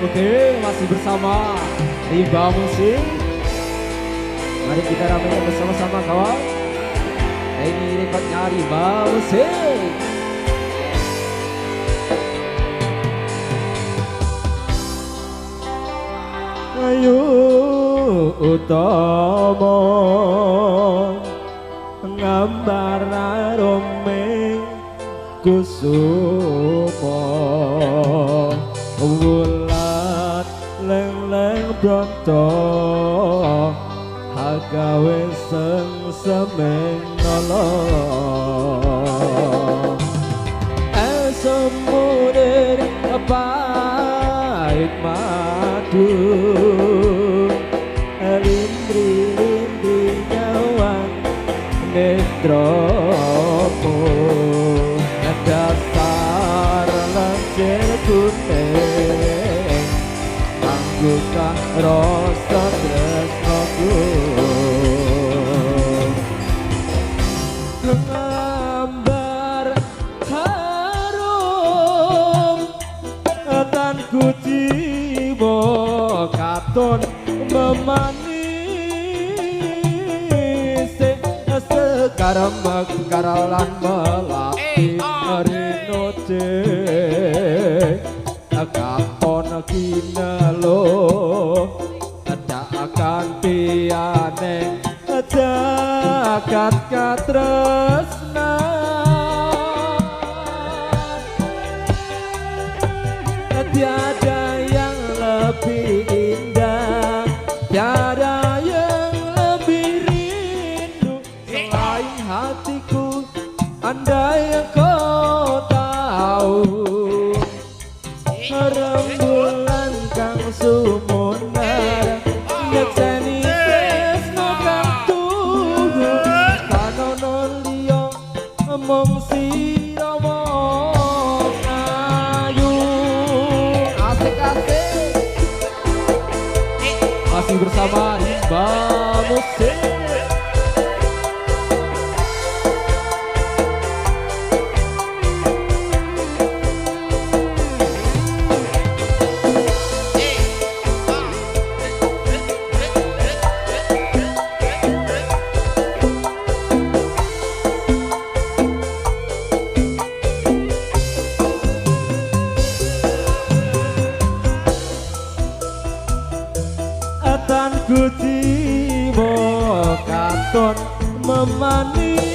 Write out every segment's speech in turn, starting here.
Oke, masih bersama Rimba Musik. Mari kita ramaikan bersama-sama kawan. Ini rekodnya Rimba Musik. Ayo utama ngambar arome kusuma wulan leng-leng bronto hagawe semeng nolong semudir pahit madu lindri-lindri nyawang netromu dasar lancir kuning anggukah rasa tresnoku ngambar harum tanku jiwa katon memanis sekarang mekaralan melati rinoce katon kinelo ada akan tianeng jagat katresna tiada yang lebih indah, tiada yang lebih rindu selain hatiku. Andai yang kau tahu rembulan kang sumunar nyekseni tresno kang tuhu kanono liya mung sirawa ayu. Asik-asik masih bersama Rimba Musik. Tanku jiwa katon memanis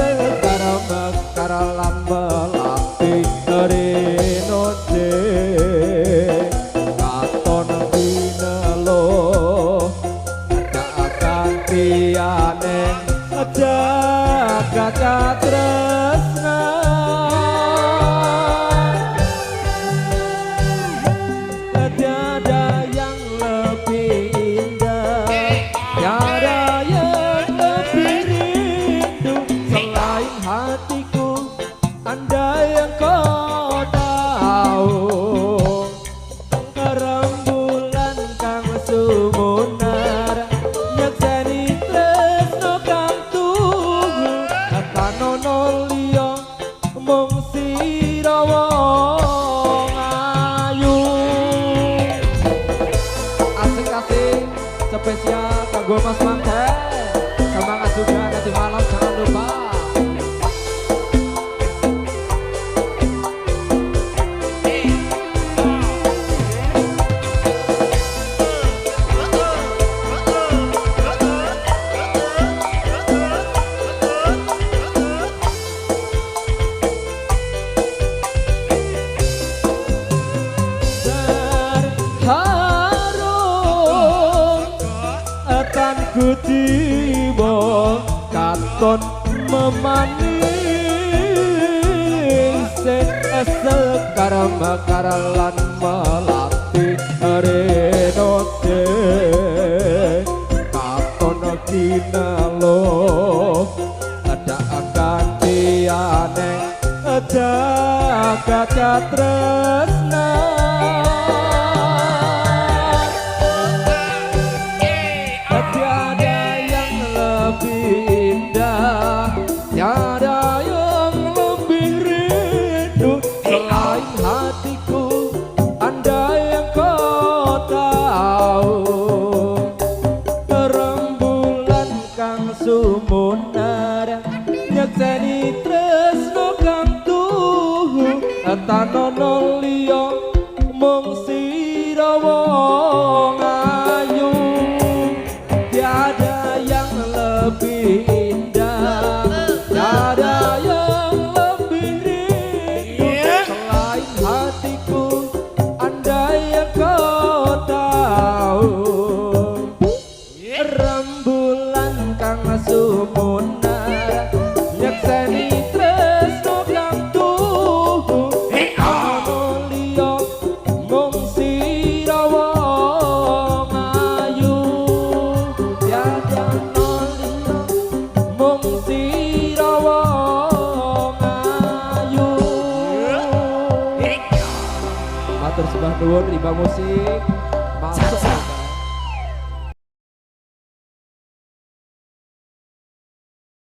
sekarang mekaralan melati rinoce katon binelo akan tianeng jagat katresna tiada yang lebih indah, tiada yang lebih rindu selain hatiku. Andai yang kau tahu rembulan kang sumunar nyekseni tresno kang tuhu kanono liya mung sirawa spesial kanggo Mas Mangke. Semangat juga nanti malam jangan lupa. Tanku jiwa katon memanis sekarang mekaralan melati rinoce katon kinelo ada akan tianeng jagat katresna tiada yang lebih indah, tiada yang lebih rindu selain hati. sumunar nyekseni tresno kang tuhu tanono liya mung sira wong ayu tiada yang lebih indah tiada yang lebih rindu selain hatiku andai yang kau tahu rembulan kang sumunar nyekseni tresno kang tuhu ana liya mung sira wong ayu tiada liya mung sira wong ayu matur sembah nuwun riba musik masuk